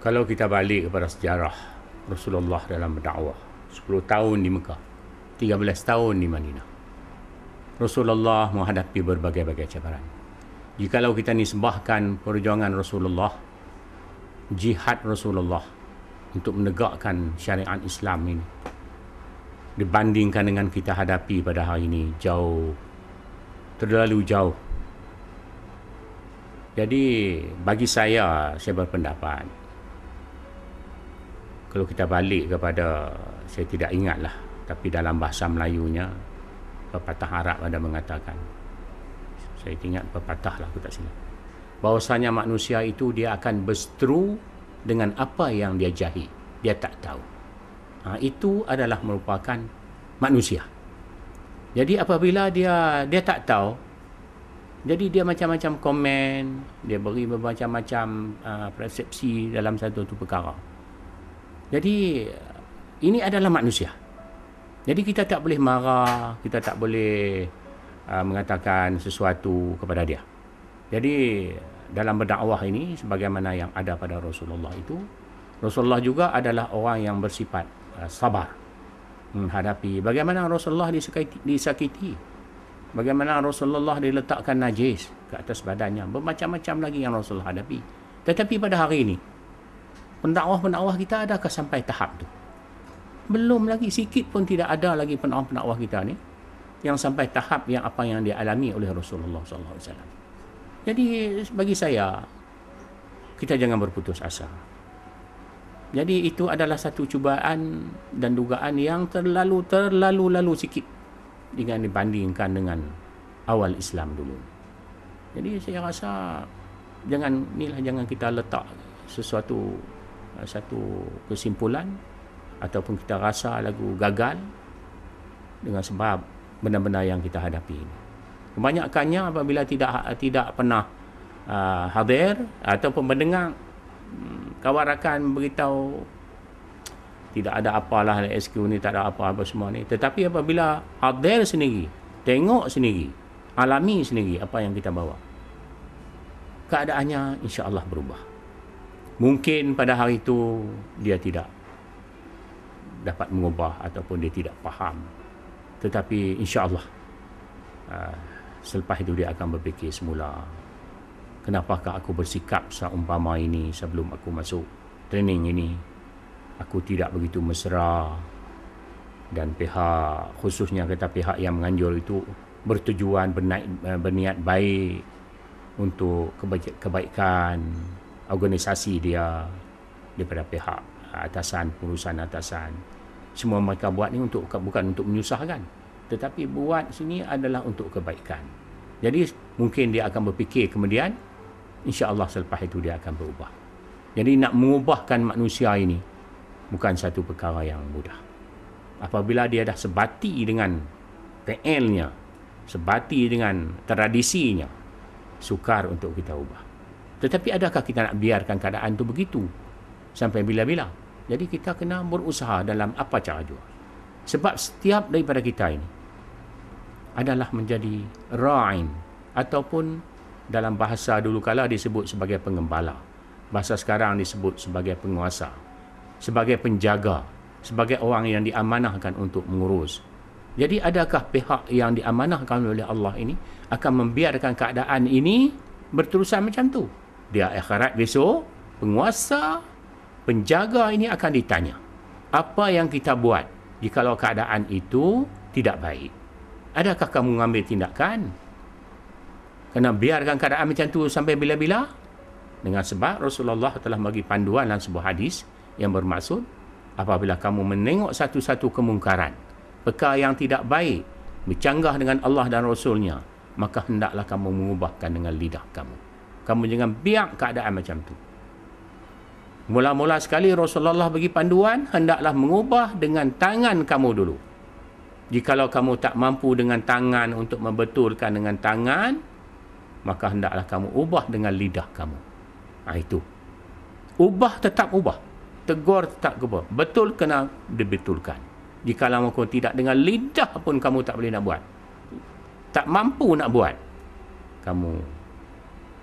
Kalau kita balik kepada sejarah Rasulullah dalam berdakwah, 10 tahun di Mekah, 13 tahun di Madinah, Rasulullah menghadapi berbagai-bagai cabaran. Jikalau kita nisbahkan perjuangan Rasulullah, jihad Rasulullah untuk menegakkan syariat Islam ini, dibandingkan dengan kita hadapi pada hari ini, jauh, terlalu jauh. Jadi bagi saya berpendapat, kalau kita balik kepada, saya tidak ingatlah, tapi dalam bahasa Melayunya, pepatah Arab ada mengatakan, saya ingat pepatah lah, aku tak silap, bahwasanya manusia itu dia akan berseteru dengan apa yang dia jahil, dia tak tahu. Itu adalah merupakan manusia. Jadi apabila dia tak tahu, jadi dia macam-macam komen, dia beri bermacam-macam persepsi dalam satu perkara. Jadi ini adalah manusia. Jadi kita tak boleh marah, kita tak boleh mengatakan sesuatu kepada dia. Jadi dalam berdakwah ini, sebagaimana yang ada pada Rasulullah itu, Rasulullah juga adalah orang yang bersifat sabar menghadapi bagaimana Rasulullah disakiti, bagaimana Rasulullah diletakkan najis ke atas badannya, bermacam-macam lagi yang Rasulullah hadapi. Tetapi pada hari ini, pendakwah-pendakwah kita adakah sampai tahap tu? Belum lagi, sikit pun tidak ada lagi pendakwah-pendakwah kita ni yang sampai tahap yang apa yang dialami oleh Rasulullah SAW. Jadi bagi saya, kita jangan berputus asa. Jadi itu adalah satu cubaan dan dugaan yang terlalu sikit dengan dibandingkan dengan awal Islam dulu. Jadi saya rasa jangan kita letak satu kesimpulan ataupun kita rasa lagu gagal dengan sebab benda-benda yang kita hadapi ini. Kebanyakannya apabila tidak pernah hadir ataupun mendengar kawan rakan beritahu tidak ada apalah SQ ni, tak ada apa-apa semua ni, tetapi apabila hadir sendiri, tengok sendiri, alami sendiri apa yang kita bawa, keadaannya insya-Allah berubah. Mungkin pada hari itu dia tidak dapat mengubah ataupun dia tidak faham, tetapi insya-Allah selepas itu dia akan berfikir semula, kenapakah aku bersikap seumpama ini sebelum aku masuk training ini? Aku tidak begitu mesra, dan pihak, khususnya kata pihak yang menganjur itu bertujuan berniat baik untuk kebaikan organisasi dia daripada pihak atasan, pengurusan atasan. Semua mereka buat ni bukan untuk menyusahkan, tetapi buat sini adalah untuk kebaikan. Jadi mungkin dia akan berfikir kemudian, insya-Allah selepas itu dia akan berubah. Jadi nak mengubahkan manusia ini bukan satu perkara yang mudah. Apabila dia dah sebati dengan PL-nya, sebati dengan tradisinya, sukar untuk kita ubah. Tetapi adakah kita nak biarkan keadaan itu begitu sampai bila-bila? Jadi kita kena berusaha dalam apa cara jua. Sebab setiap daripada kita ini adalah menjadi ra'in, ataupun dalam bahasa dulu kala disebut sebagai pengembala. Bahasa sekarang disebut sebagai penguasa, sebagai penjaga, sebagai orang yang diamanahkan untuk mengurus. Jadi adakah pihak yang diamanahkan oleh Allah ini akan membiarkan keadaan ini berterusan macam tu? Dia akhirat besok, penguasa, penjaga ini akan ditanya, apa yang kita buat jikalau keadaan itu tidak baik? Adakah kamu mengambil tindakan? Kena biarkan keadaan macam tu sampai bila-bila? Dengan sebab Rasulullah telah bagi panduan dalam sebuah hadis yang bermaksud, apabila kamu menengok satu-satu kemungkaran, perkara yang tidak baik, bercanggah dengan Allah dan Rasulnya, maka hendaklah kamu mengubahkan dengan lidah kamu. Kamu jangan biar keadaan macam tu. Mula-mula sekali Rasulullah bagi panduan, hendaklah mengubah dengan tangan kamu dulu. Jikalau kamu tak mampu dengan tangan untuk membetulkan dengan tangan, maka hendaklah kamu ubah dengan lidah kamu. Itu. Ubah tetap ubah. Tegur tetap ubah. Betul kena dibetulkan. Jikalau kamu tidak dengan lidah pun kamu tak boleh nak buat, tak mampu nak buat, kamu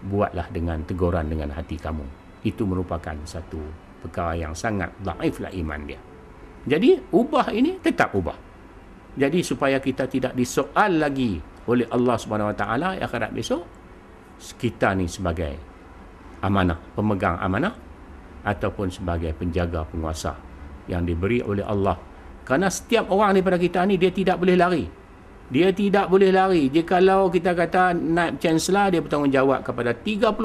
buatlah dengan teguran dengan hati kamu. Itu merupakan satu perkara yang sangat dhaiflah iman dia. Jadi ubah ini tetap ubah. Jadi supaya kita tidak disoal lagi oleh Allah Subhanahu Wa Taala akhirat besok, kita ni sebagai amanah, pemegang amanah ataupun sebagai penjaga penguasa yang diberi oleh Allah. Kerana setiap orang daripada kita ni dia tidak boleh lari. Dia tidak boleh lari. Jikalau kita kata naib chancellor, dia bertanggungjawab kepada 30,000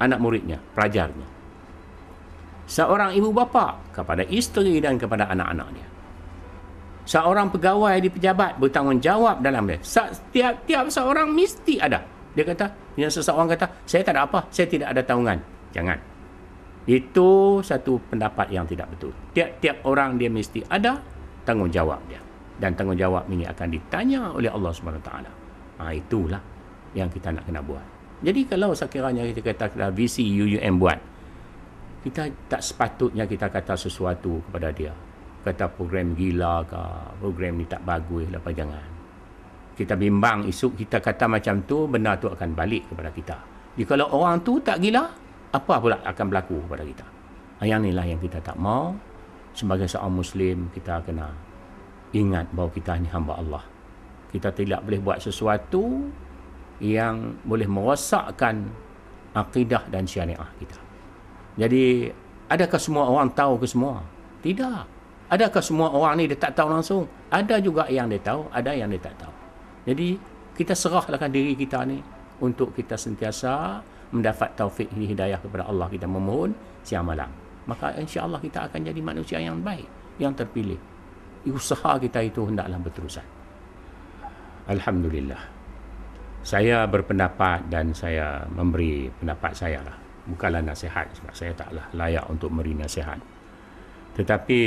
anak muridnya, pelajarnya. Seorang ibu bapa kepada isteri dan kepada anak-anak dia. Seorang pegawai di pejabat bertanggungjawab dalam dia. Setiap seorang mesti ada. Dia kata, yang seseorang kata, saya tak ada apa, saya tidak ada tanggungan. Jangan. Itu satu pendapat yang tidak betul. Tiap-tiap orang dia mesti ada tanggungjawab dia. Dan tanggungjawab ini akan ditanya oleh Allah Subhanahu Wa Taala. Itulah yang kita nak kena buat. Jadi kalau sekiranya kita kata visi UUM buat, kita tak sepatutnya kita kata sesuatu kepada dia. Kata program gila ke, program ni tak bagus lah, jangan. Kita bimbang isu kita kata macam tu, benda tu akan balik kepada kita. Jadi kalau orang tu tak gila, apa pula akan berlaku kepada kita? Yang inilah yang kita tak mau. Sebagai seorang Muslim, kita kena ingat bahawa kita ni hamba Allah. Kita tidak boleh buat sesuatu yang boleh merosakkan akidah dan syariah kita. Jadi, adakah semua orang tahu ke semua? Tidak. Adakah semua orang ni dia tak tahu langsung? Ada juga yang dia tahu, ada yang dia tak tahu. Jadi, kita serahkan diri kita ni untuk kita sentiasa mendapat taufik hidayah kepada Allah. Kita memohon siang malam. Maka insya-Allah kita akan jadi manusia yang baik, yang terpilih. Usaha kita itu hendaklah berterusan. Alhamdulillah. Saya berpendapat dan saya memberi pendapat saya lah. Bukanlah nasihat, sebab saya taklah layak untuk memberi nasihat. Tetapi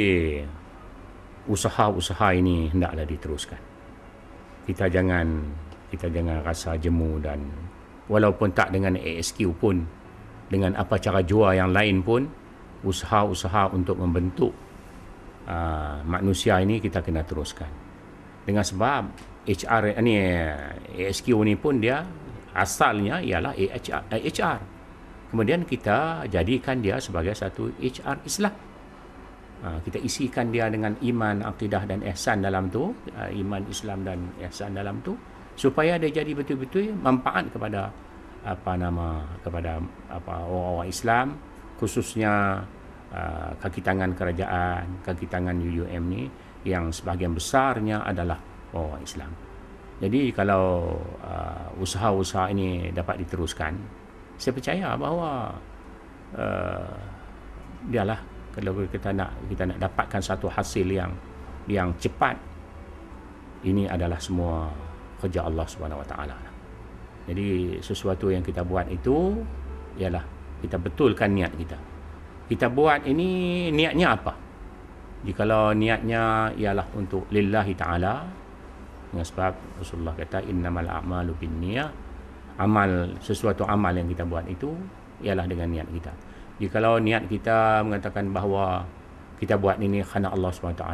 usaha-usaha ini hendaklah diteruskan. Kita jangan rasa jemu, dan walaupun tak dengan ASQ pun, dengan apa cara jua yang lain pun, usaha-usaha untuk membentuk manusia ini kita kena teruskan. Dengan sebab ASQ ni pun dia asalnya ialah HR. Kemudian kita jadikan dia sebagai satu HR Islam. Kita isikan dia dengan iman, akidah dan ihsan dalam tu, iman, Islam dan ihsan dalam tu, supaya dia jadi betul-betul manfaat kepada kepada orang-orang Islam, khususnya kaki tangan kerajaan, kaki tangan UUM ni yang sebahagian besarnya adalah orang Islam. Jadi kalau usaha-usaha ini dapat diteruskan, saya percaya bahawa dialah, kalau kita nak dapatkan satu hasil yang cepat, ini adalah semua kerja Allah Subhanahu Wa Taala. Jadi sesuatu yang kita buat itu ialah kita betulkan niat kita. Kita buat ini niatnya apa? Jikalau niatnya ialah untuk lillahi ta'ala, dengan sebab Rasulullah kata innamal a'malu binniyah, sesuatu amal yang kita buat itu ialah dengan niat kita. Jikalau niat kita mengatakan bahawa kita buat ini kerana Allah SWT,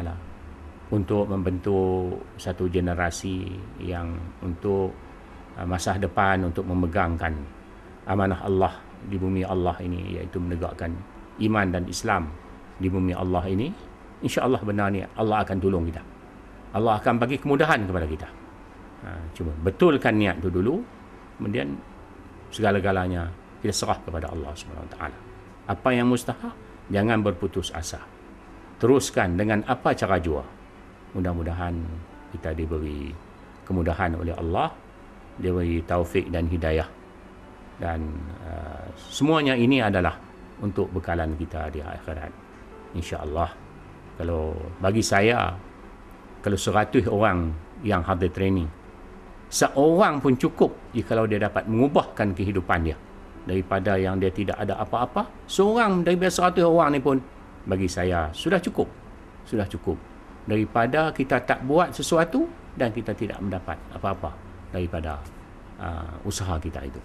untuk membentuk satu generasi yang untuk masa depan, untuk memegangkan amanah Allah di bumi Allah ini, iaitu menegakkan iman dan Islam di bumi Allah ini, insya-Allah benar ni Allah akan tolong kita. Allah akan bagi kemudahan kepada kita. Cuma betulkan niat itu dulu, kemudian segala-galanya kita serah kepada Allah SWT. Apa yang mustahak, jangan berputus asa. Teruskan dengan apa cara jua. Mudah-mudahan kita diberi kemudahan oleh Allah, diberi taufik dan hidayah, dan semuanya ini adalah untuk bekalan kita di akhirat, insya-Allah. Kalau bagi saya, kalau 100 orang yang hadir training, seorang pun cukup jikalau dia dapat mengubahkan kehidupan dia daripada yang dia tidak ada apa-apa. Seorang daripada 100 orang ni pun bagi saya sudah cukup. Sudah cukup daripada kita tak buat sesuatu dan kita tidak mendapat apa-apa daripada usaha kita itu.